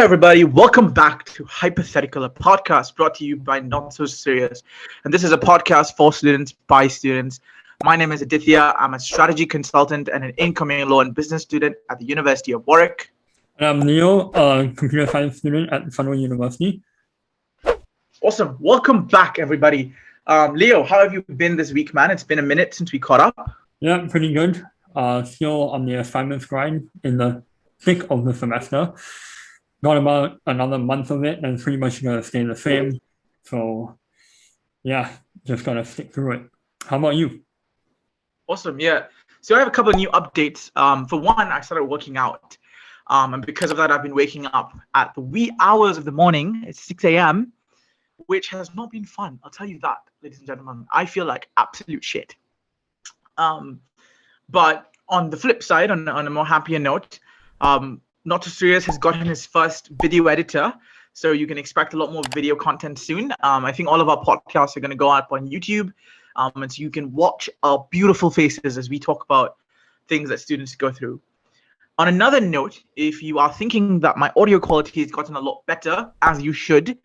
everybody. Welcome back to HypotheticAL Podcast brought to you by Not So Serious. And this is a podcast for students by students. My name is Aditya. I'm a strategy consultant and an incoming law and business student at the University of Warwick. And I'm Leo, a computer science student at Federal University. Awesome. Welcome back, everybody. Leo, how have you been this week, man? It's been a minute since we caught up. Yeah, pretty good. Still on the assignments grind in the thick of the semester. Got about another month of it and pretty much going to stay the same. So, yeah, just going to stick through it. How about you? Awesome. Yeah. So I have a couple of new updates. For one, I started working out. And because of that, I've been waking up at the wee hours of the morning. It's 6 a.m., which has not been fun. I'll tell you that, ladies and gentlemen. I feel like absolute shit. But on the flip side, on a more happier note, Not So Serious has gotten his first video editor, so you can expect a lot more video content soon. I think all of our podcasts are going to go up on YouTube, and so you can watch our beautiful faces as we talk about things that students go through. On another note, if you are thinking that my audio quality has gotten a lot better, as you should,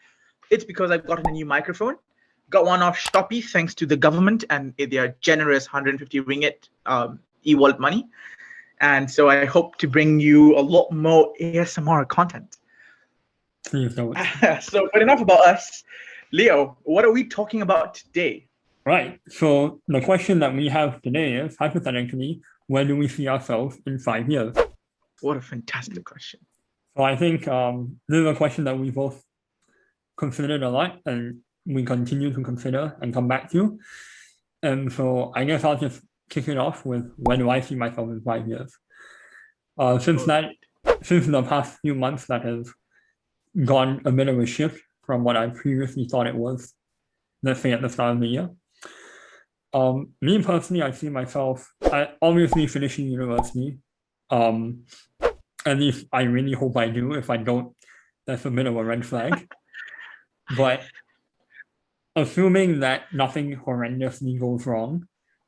it's because I've gotten a new microphone. Got one off Shopee thanks to the government and their generous 150 ringgit e-wallet money. And so I hope to bring you a lot more ASMR content. So, but enough about us. Leo, what are we talking about today? Right. So the question that we have today is, hypothetically, where do we see ourselves in 5 years? What a fantastic question. So I think this is a question that we both considered a lot and we continue to consider and come back to. And so I guess I'll just kick it off with, where do I see myself in 5 years? Since the past few months, that has gone a bit of a shift from what I previously thought it was, let's say at the start of the year. Me personally, I see myself obviously finishing university. At least I really hope I do. If I don't, that's a bit of a red flag. But assuming that nothing horrendously goes wrong,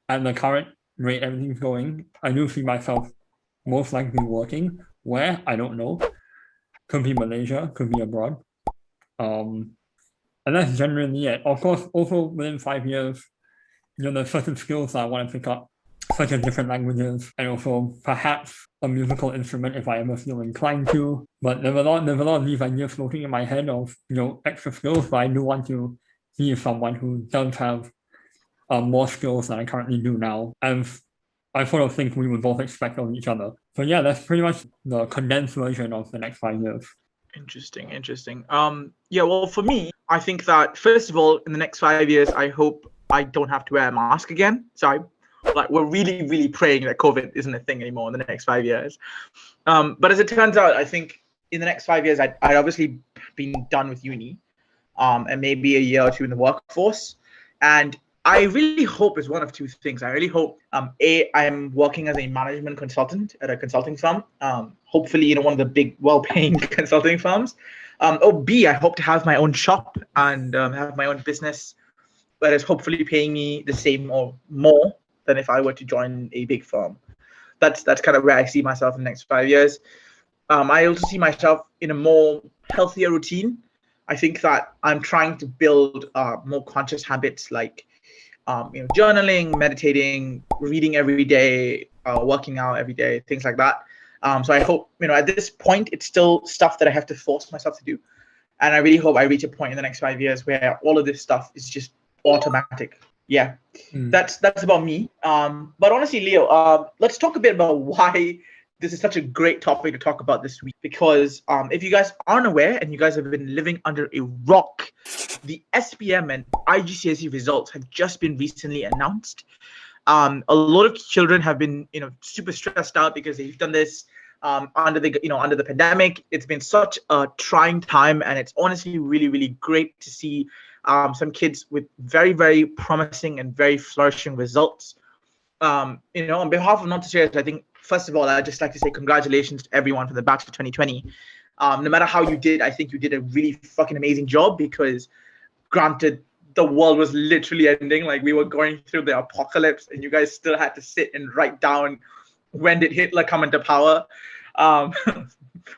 at the current rate everything's going, I do see myself most likely working. Where? I don't know. Could be Malaysia, could be abroad. And that's generally it. Of course, also within 5 years, there's certain skills that I want to pick up, such as different languages, and also perhaps a musical instrument if I ever feel inclined to. But there's a lot of these ideas floating in my head of extra skills, but I do want to be someone who does have more skills than I currently do now, and I sort of think we would both expect of each other. So yeah, that's pretty much the condensed version of the next 5 years. Interesting. Yeah, well, for me, I think that first of all, in the next 5 years, I hope I don't have to wear a mask again. So we're really, really praying that COVID isn't a thing anymore in the next 5 years. But as it turns out, I think in the next 5 years, I'd obviously been done with uni, and maybe a year or two in the workforce. And I really hope it's one of two things. I really hope, A, I'm working as a management consultant at a consulting firm, hopefully, one of the big, well-paying consulting firms. Or B, I hope to have my own shop and have my own business that is hopefully paying me the same or more than if I were to join a big firm. That's kind of where I see myself in the next 5 years. I also see myself in a more healthier routine. I think that I'm trying to build more conscious habits like journaling, meditating, reading every day, working out every day, things like that. So I hope, at this point, it's still stuff that I have to force myself to do. And I really hope I reach a point in the next 5 years where all of this stuff is just automatic. Yeah, that's about me. But honestly, Leo, let's talk a bit about why this is such a great topic to talk about this week. Because if you guys aren't aware and you guys have been living under a rock, the SPM and IGCSE results have just been recently announced. A lot of children have been, super stressed out because they've done this under the pandemic. It's been such a trying time, and it's honestly really, really great to see some kids with very, very promising and very flourishing results. On behalf of Not So Serious, I think, first of all, I'd just like to say congratulations to everyone from the batch of 2020. No matter how you did, I think you did a really fucking amazing job because, granted, the world was literally ending. Like, we were going through the apocalypse, and you guys still had to sit and write down when did Hitler come into power.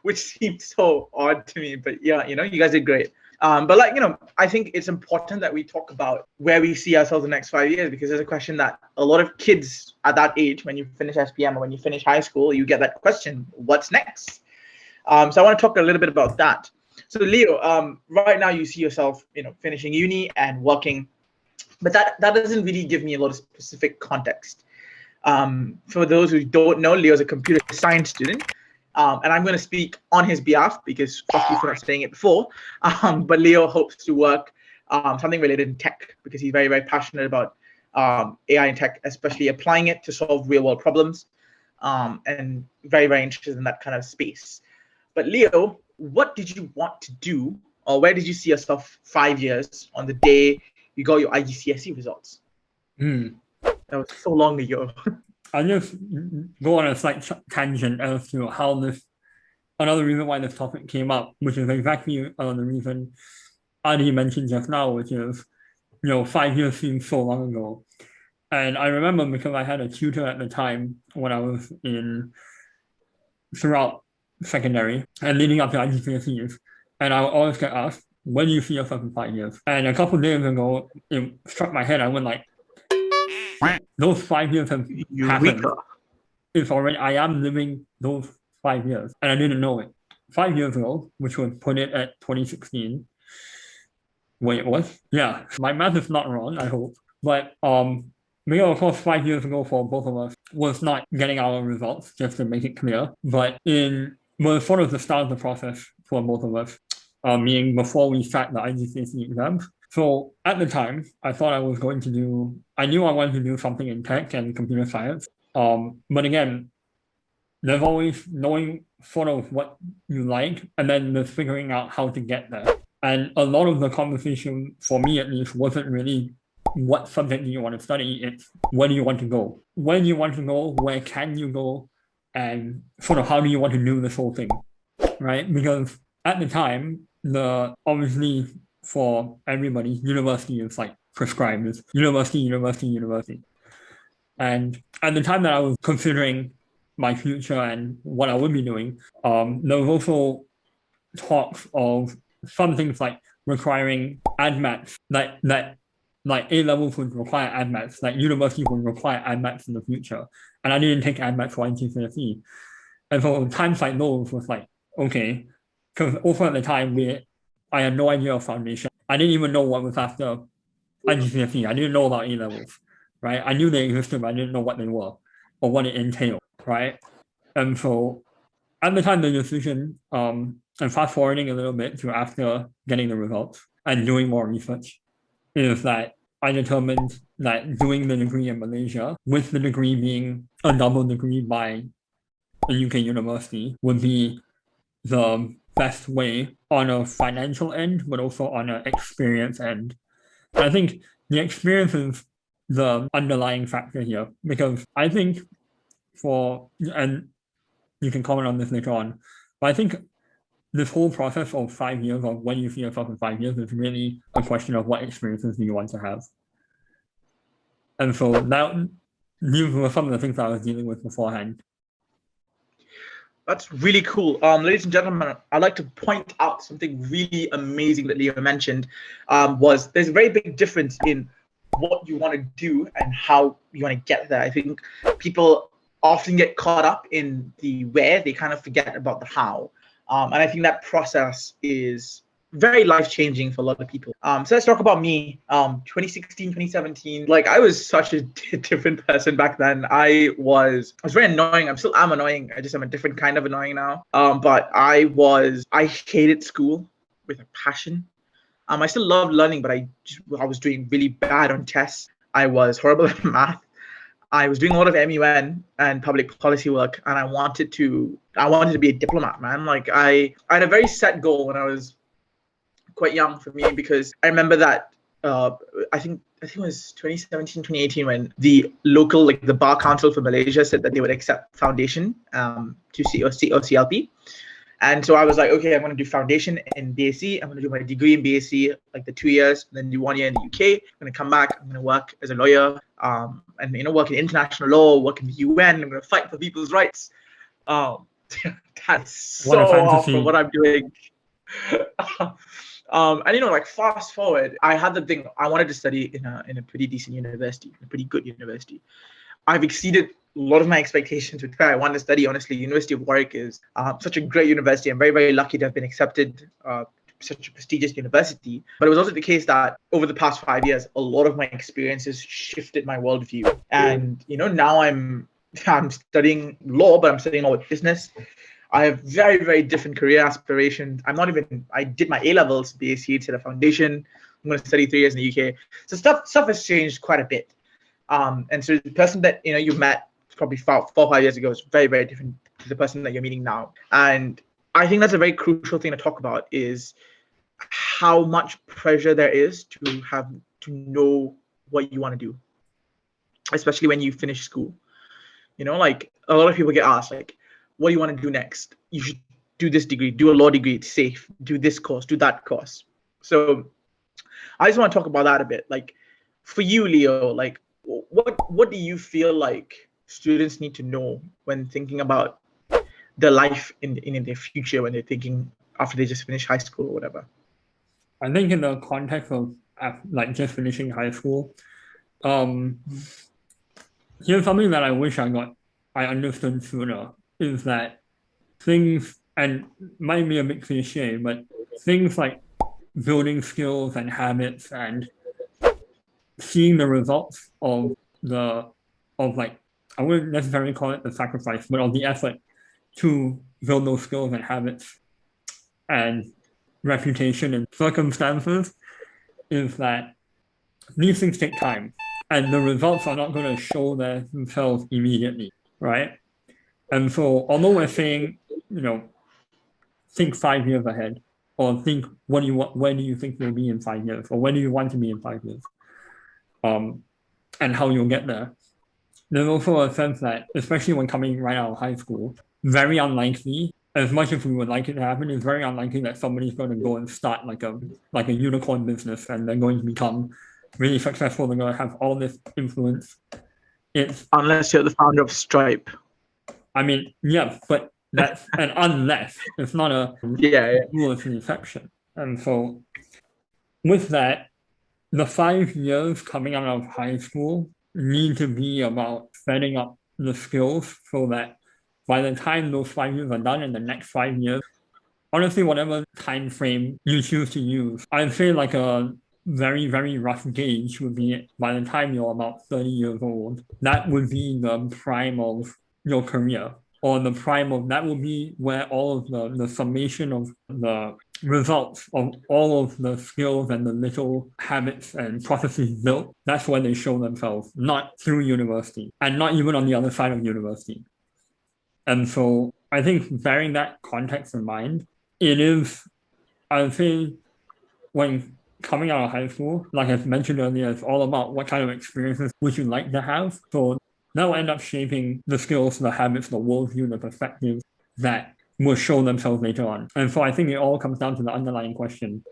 which seems so odd to me. But yeah, you guys did great. But like, I think it's important that we talk about where we see ourselves in the next 5 years, because there's a question that a lot of kids at that age, when you finish SPM or when you finish high school, you get that question, what's next? So I want to talk a little bit about that. So Leo, right now you see yourself, finishing uni and working, but that doesn't really give me a lot of specific context. For those who don't know, Leo's a computer science student. And I'm going to speak on his behalf because fuck you for not saying it before. But Leo hopes to work something related in tech, because he's very, very passionate about AI and tech, especially applying it to solve real world problems, and very, very interested in that kind of space. But Leo, what did you want to do, or where did you see yourself 5 years on the day you got your IGCSE results? That was so long ago. I'll just go on a slight tangent as to how another reason why this topic came up, which is exactly the reason Aadi mentioned just now, which is, 5 years seems so long ago. And I remember because I had a tutor at the time when I was throughout secondary and leading up to IGCSEs, and I would always get asked, when do you see yourself in 5 years? And a couple of days ago, it struck my head. I went like, those 5 years have happened. I am living those 5 years, and I didn't know it. 5 years ago, which would put it at 2016. Wait, it was? Yeah, my math is not wrong, I hope. But maybe of course 5 years ago for both of us was not getting our results, just to make it clear. But was sort of the start of the process for both of us, meaning before we sat the IGCSE exams. So at the time, I thought I knew I wanted to do something in tech and computer science. But again, there's always knowing sort of what you like, and then there's figuring out how to get there. And a lot of the conversation, for me at least, wasn't really what subject do you want to study, it's where do you want to go? Where do you want to go? Where can you go? And sort of how do you want to do this whole thing, right? Because at the time, obviously, for everybody, university is like prescribed. It's university. And at the time that I was considering my future and what I would be doing, there was also talks of some things like requiring AdMats, that like A-levels would require AdMats, like university would require AdMats in the future. And I didn't take AdMats for IGCSE. And so times like those was like, okay, because also at the time, I had no idea of foundation. I didn't even know what was after IGCSE. I didn't know about A-levels, right? I knew they existed, but I didn't know what they were or what it entailed, right? And so at the time, the decision, and fast forwarding a little bit to after getting the results and doing more research, is that I determined that doing the degree in Malaysia, with the degree being a double degree by a UK university, would be the best way on a financial end, but also on an experience end. And I think the experience is the underlying factor here, because I think and you can comment on this later on, but I think this whole process of 5 years, or when you see yourself in 5 years, is really a question of what experiences do you want to have. And so these were some of the things I was dealing with beforehand. That's really cool. Ladies and gentlemen, I'd like to point out something really amazing that Leo mentioned, was there's a very big difference in what you want to do and how you want to get there. I think people often get caught up in the where, they kind of forget about the how. And I think that process is very life-changing for a lot of people. So let's talk about me. 2016, 2017, like I was such a different person back then. I was very annoying. I'm annoying. I just am a different kind of annoying now. But I hated school with a passion. I still loved learning, but I was doing really bad on tests. I was horrible at math. I was doing a lot of MUN and public policy work, and I wanted to be a diplomat, man. Like I had a very set goal when I was quite young for me, because I remember that I think it was 2017, 2018 when the local, like the Bar Council for Malaysia said that they would accept foundation to CLP. And so I was like, okay, I'm going to do foundation in BSc. I'm going to do my degree in BSc, like the 2 years, and then do 1 year in the UK. I'm going to come back. I'm going to work as a lawyer, and work in international law, work in the UN. I'm going to fight for people's rights. That's so What a off fantasy. from what I'm doing. And like fast forward, I had the thing. I wanted to study in a pretty decent university, a pretty good university. I've exceeded a lot of my expectations with where I wanted to study. Honestly, University of Warwick is such a great university. I'm very, very lucky to have been accepted to such a prestigious university. But it was also the case that over the past 5 years, a lot of my experiences shifted my worldview. And now I'm studying law, but I'm studying law with business. I have very, very different career aspirations. I did my A-levels, BAC instead of foundation. I'm going to study 3 years in the UK. So stuff has changed quite a bit. And so the person that, you met probably 4 or 5 years ago is very, very different to the person that you're meeting now. And I think that's a very crucial thing to talk about, is how much pressure there is to know what you want to do, especially when you finish school. Like a lot of people get asked, like, what do you want to do next? You should do this degree, do a law degree, it's safe, do this course, do that course. So I just want to talk about that a bit. Like for you, Leo, like what do you feel like students need to know when thinking about their life in their future, when they're thinking after they just finish high school or whatever? I think in the context of like just finishing high school, here's something that I wish I understood sooner, is that things, and might be a bit cliche, but things like building skills and habits and seeing the results of like, I wouldn't necessarily call it the sacrifice, but of the effort to build those skills and habits and reputation and circumstances, is that these things take time and the results are not going to show themselves immediately, right? And so although we're saying, think 5 years ahead, or think where do you think you'll be in 5 years, or where do you want to be in 5 years, and how you'll get there. There's also a sense that, especially when coming right out of high school, very unlikely, as much as we would like it to happen, it's very unlikely that somebody's going to go and start like a unicorn business and they're going to become really successful. They're going to have all this influence. Unless you're the founder of Stripe. I mean, yeah, but that's an unless. It's not a rule, it's an exception. And so with that, the 5 years coming out of high school need to be about setting up the skills so that by the time those 5 years are done, in the next 5 years, honestly, whatever time frame you choose to use, I'd say like a very, very rough gauge would be by the time you're about 30 years old, that would be the prime of your career, or the prime of that will be where all of the summation of the results of all of the skills and the little habits and processes built, that's when they show themselves, not through university and not even on the other side of university. And so I think bearing that context in mind, it is, I would say, when coming out of high school, like I mentioned earlier, it's all about what kind of experiences would you like to have. So that will end up shaping the skills, the habits, the worldview, the perspectives that will show themselves later on. And so I think it all comes down to the underlying question,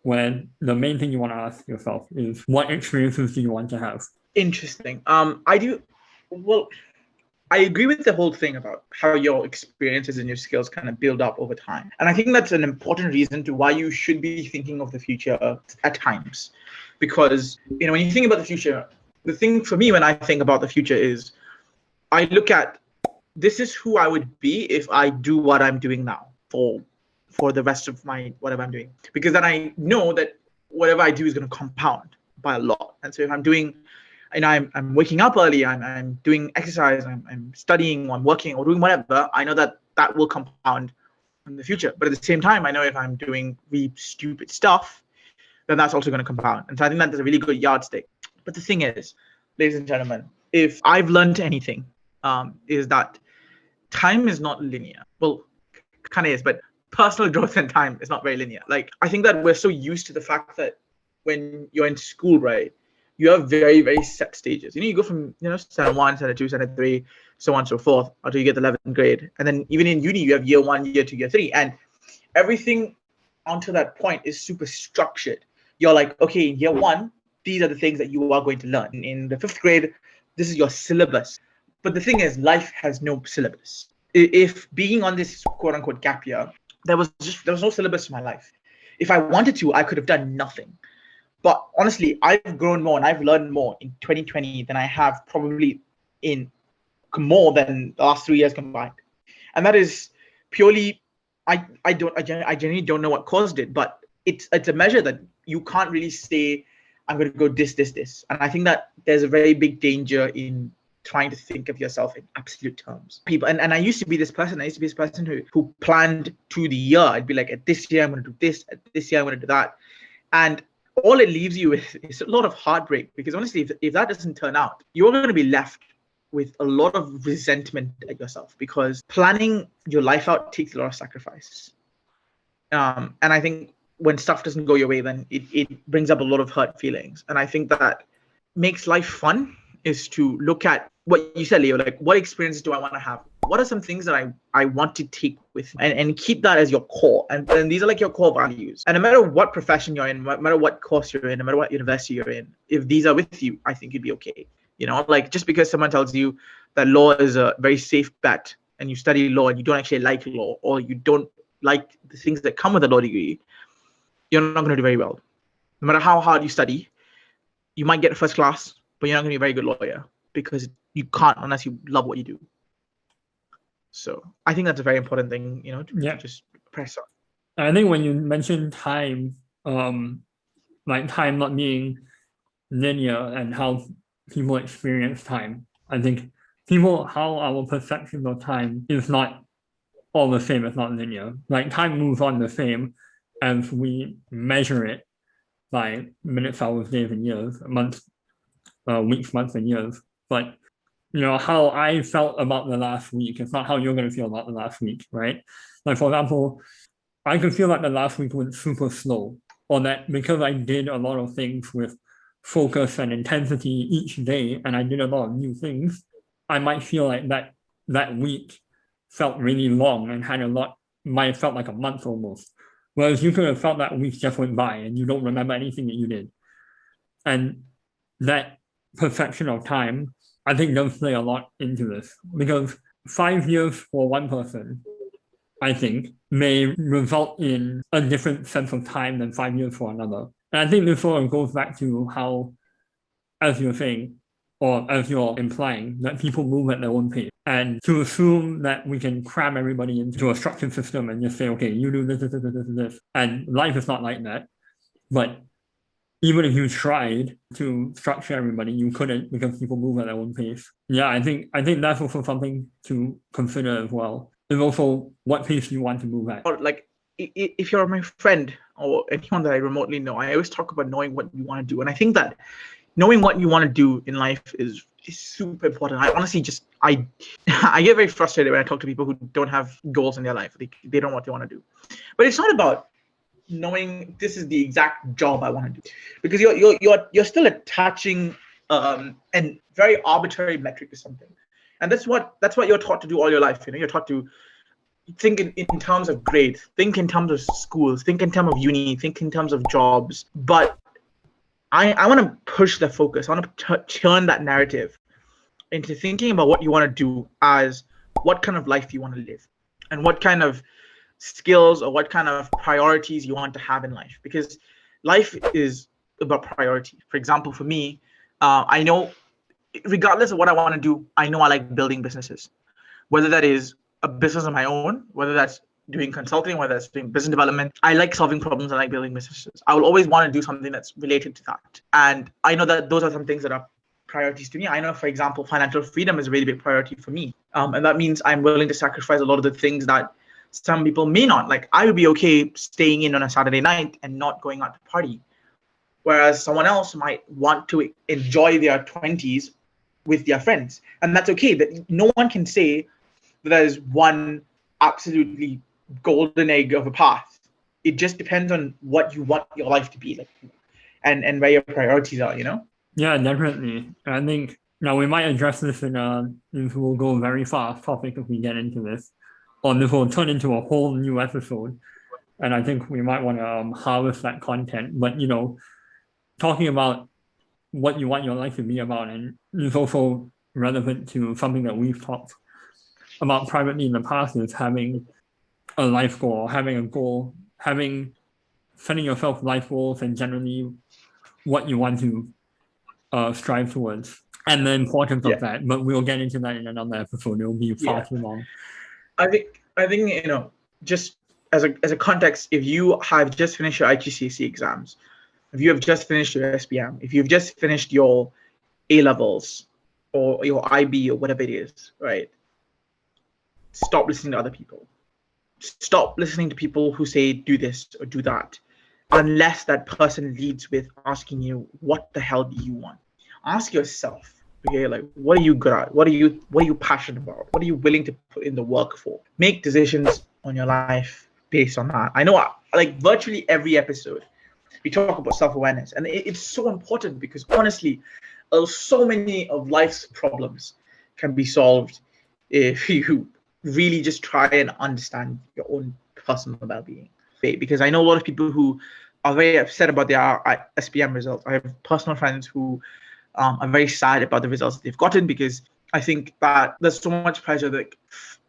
where the main thing you want to ask yourself is, what experiences do you want to have? Interesting. I agree with the whole thing about how your experiences and your skills kind of build up over time. And I think that's an important reason to why you should be thinking of the future at times. Because, when you think about the future, the thing for me when I think about the future is I look at, this is who I would be if I do what I'm doing now for the rest of my whatever I'm doing. Because then I know that whatever I do is going to compound by a lot. And so if I'm doing, I'm waking up early, I'm doing exercise, I'm studying, I'm working, or doing whatever, I know that will compound in the future. But at the same time, I know if I'm doing really stupid stuff, then that's also going to compound. And so I think that's a really good yardstick. But the thing is, ladies and gentlemen, if I've learned anything, is that time is not linear. Well, kind of is, but personal growth and time is not very linear. Like, I think that we're so used to the fact that when you're in school, right, you have very, very set stages. You go from, standard 1, standard 2, standard 3, so on and so forth, until you get the 11th grade. And then even in uni, you have year 1, year 2, year 3. And everything until that point is super structured. You're like, okay, in year 1, these are the things that you are going to learn. In the 5th grade, this is your syllabus. But the thing is, life has no syllabus. if being on this quote unquote gap year, there was no syllabus in my life. If I wanted to, I could have done nothing. But honestly, I've grown more and I've learned more in 2020 than I have probably in more than the last 3 years combined. And that is purely, I genuinely don't know what caused it, but it's a measure that you can't really say, I'm going to go this. And I think that there's a very big danger in trying to think of yourself in absolute terms. People, and I used to be this person. I used to be this person who planned to the year. I'd be like, at this year, I'm going to do this. At this year, I'm going to do that. And all it leaves you with is a lot of heartbreak, because honestly, if that doesn't turn out, you're going to be left with a lot of resentment at yourself, because planning your life out takes a lot of sacrifice. And I think when stuff doesn't go your way, then it brings up a lot of hurt feelings. And I think that makes life fun is to look at what you said, Leo, like what experiences do I want to have? What are some things that I want to take with me, and keep that as your core. And these are like your core values. And no matter what profession you're in, no matter what course you're in, no matter what university you're in, if these are with you, I think you'd be okay. Like just because someone tells you that law is a very safe bet and you study law and you don't actually like law, or you don't like the things that come with a law degree, you're not going to do very well. No matter how hard you study, you might get a first class, but you're not going to be a very good lawyer, because you can't unless you love what you do. So I think that's a very important thing, to just press on. I think when you mention time, like time not being linear and how people experience time, I think how our perception of time is not all the same. It's not linear. Like time moves on the same as we measure it by minutes, hours, days, and years, months, weeks, months, and years. But how I felt about the last week, it's not how you're going to feel about the last week, right? Like, for example, I could feel like the last week was super slow, or that because I did a lot of things with focus and intensity each day, and I did a lot of new things, I might feel like that week felt really long and might have felt like a month almost. Whereas you could have felt that week just went by and you don't remember anything that you did. And that perception of time, I think, does play a lot into this, because 5 years for one person, I think, may result in a different sense of time than 5 years for another. And I think this sort of goes back to how, as you're saying, or as you're implying, that people move at their own pace. And to assume that we can cram everybody into a structured system and just say, okay, you do this. And life is not like that. But even if you tried to structure everybody, you couldn't, because people move at their own pace. Yeah, I think that's also something to consider as well. And also, what pace you want to move at. Or like, if you're my friend or anyone that I remotely know, I always talk about knowing what you want to do. And I think that knowing what you want to do in life is super important. I honestly I get very frustrated when I talk to people who don't have goals in their life. They don't know what they want to do. But it's not about knowing this is the exact job I want to do, because you're still attaching a very arbitrary metric to something. And that's what you're taught to do all your life. You're taught to think in terms of grades, think in terms of schools, think in terms of uni, think in terms of jobs. But I want to push the focus. I want to turn that narrative into thinking about what you want to do as what kind of life you want to live, and what kind of skills or what kind of priorities you want to have in life. Because life is about priority. For example, for me, I know, regardless of what I want to do, I know I like building businesses, whether that is a business of my own, whether that's doing consulting, whether that's doing business development. I like solving problems. I like building businesses. I will always want to do something that's related to that. And I know that those are some things that are priorities to me. I know, for example, financial freedom is a really big priority for me. And that means I'm willing to sacrifice a lot of the things that some people may not. Like, I would be okay staying in on a Saturday night and not going out to party, whereas someone else might want to enjoy their 20s with their friends. And that's okay. That no one can say that there's one absolutely golden egg of a path. It just depends on what you want your life to be like, and where your priorities are, Yeah, definitely. I think now we might address this this will go very fast topic if we get into this, or this will turn into a whole new episode. And I think we might want to harvest that content. But talking about what you want your life to be about, and is also relevant to something that we've talked about privately in the past is having a life goal, having a goal, setting yourself life goals and generally what you want to strive towards and the importance of that. But we'll get into that in another episode. It'll be far too long. I think just as a context, if you have just finished your IGCSE exams, if you have just finished your SPM, if you've just finished your A levels or your IB or whatever it is, right? Stop listening to other people. Stop listening to people who say do this or do that, unless that person leads with asking you, what the hell do you want? Ask yourself, okay, like, what are you good at? What are you passionate about? What are you willing to put in the work for? Make decisions on your life based on that. I know, like, virtually every episode we talk about self-awareness, and it's so important because honestly, so many of life's problems can be solved if you really just try and understand your own personal well-being. Because I know a lot of people who are very upset about their SPM results. I have personal friends who are very sad about the results that they've gotten, because I think that there's so much pressure that,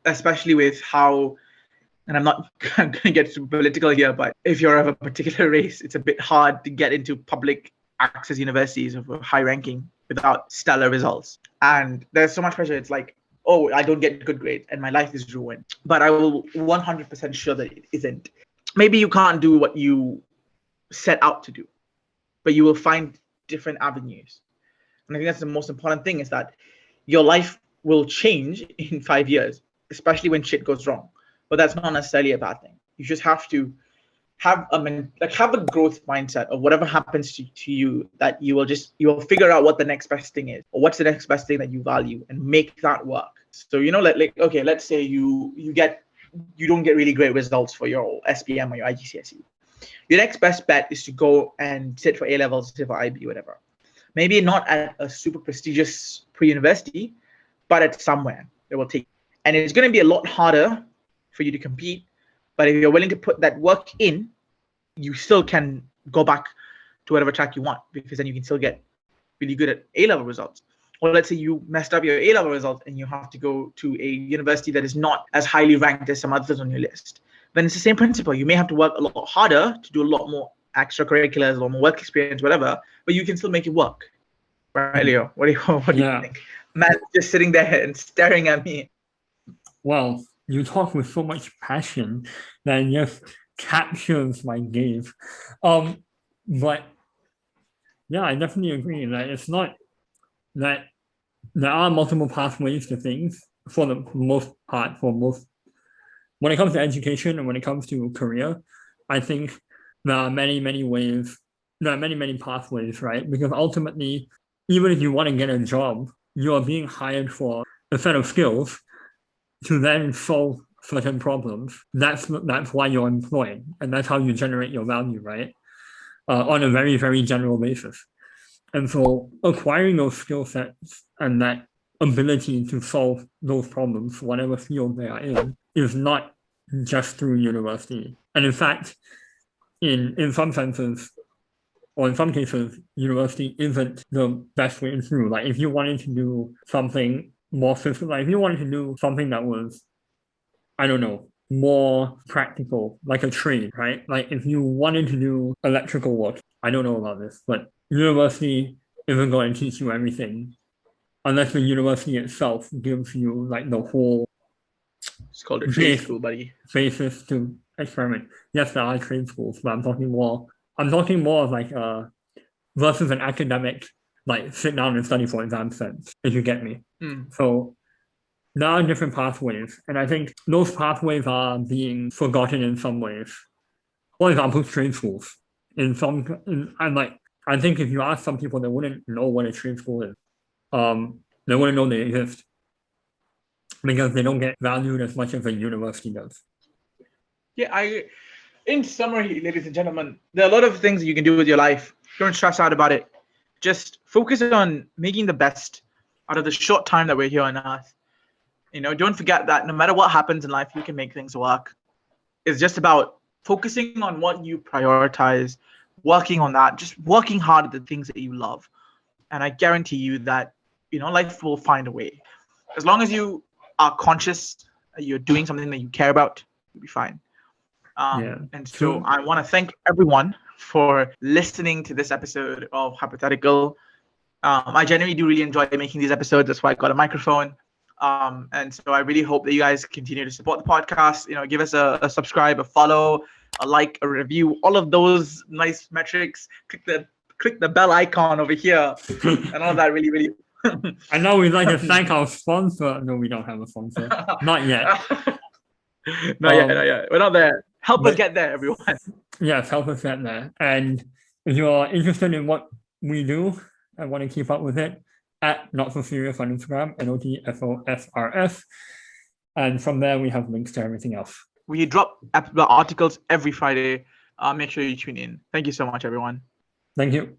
especially with how, and I'm going to get too political here, but if you're of a particular race, it's a bit hard to get into public access universities of a high ranking without stellar results. And there's so much pressure. It's like, oh, I don't get good grades and my life is ruined. But I will 100% sure that it isn't. Maybe you can't do what you set out to do, but you will find different avenues. And I think that's the most important thing, is that your life will change in 5 years, especially when shit goes wrong. But that's not necessarily a bad thing. You just have to have a growth mindset of whatever happens to you, that you will figure out what the next best thing is, or what's the next best thing that you value, and make that work. So, okay, let's say you don't get really great results for your SPM or your IGCSE. Your next best bet is to go and sit for A levels, sit for IB, whatever. Maybe not at a super prestigious pre-university, but at somewhere that will take. And it's going to be a lot harder for you to compete. But if you're willing to put that work in, you still can go back to whatever track you want, because then you can still get really good at A-level results. Or let's say you messed up your A-level results and you have to go to a university that is not as highly ranked as some others on your list. Then it's the same principle. You may have to work a lot harder to do a lot more extracurriculars, a lot more work experience, whatever, but you can still make it work. Right, Leo? What do you think? Man, just sitting there and staring at me. Well, you talk with so much passion that it just captures my gaze. But yeah, I definitely agree that it's not that there are multiple pathways to things for the most part. When it comes to education and when it comes to career, I think there are many ways. There are many pathways, right? Because ultimately, even if you want to get a job, you are being hired for a set of skills to then solve certain problems. That's why you're employed, and that's how you generate your value, right? On a very, very general basis. And so acquiring those skill sets and that ability to solve those problems, whatever field they are in, is not just through university. And in fact, in some senses, or in some cases, university isn't the best way through. Like, if you wanted to do something more physical, like if you wanted to do something that was, I don't know, more practical, like a trade, right? Like if you wanted to do electrical work, I don't know about this, but university isn't going to teach you everything unless the university itself gives you like the whole. It's called a trade school, buddy. Basis to experiment. Yes, there are trade schools, but I'm talking more of like versus an academic, like sit down and study for exam sense, if you get me. So there are different pathways, and I think those pathways are being forgotten in some ways. For example, trade schools. I think if you ask some people, they wouldn't know what a trade school is. They wouldn't know they exist because they don't get valued as much as a university does. Yeah, in summary, ladies and gentlemen, there are a lot of things you can do with your life. Don't stress out about it. Just focus on making the best out of the short time that we're here on Earth. Don't forget that no matter what happens in life, you can make things work. It's just about focusing on what you prioritize, working on that, just working hard at the things that you love. And I guarantee you that, life will find a way. As long as you are conscious, you're doing something that you care about, you'll be fine. And so I want to thank everyone for listening to this episode of Hypothetical. I genuinely do really enjoy making these episodes. That's why I got a microphone. And so I really hope that you guys continue to support the podcast. Give us a subscribe, a follow, a like, a review, all of those nice metrics. Click the bell icon over here, and all of that really, really. I know we'd like to thank our sponsor. No, we don't have a sponsor. Not yet. Not yet. We're not there. Help us get there, everyone. Yes, help us get there. And if you are interested in what we do and want to keep up with it, at Not So Serious on Instagram, NOTFOSRS. And from there, we have links to everything else. We drop articles every Friday. Make sure you tune in. Thank you so much, everyone. Thank you.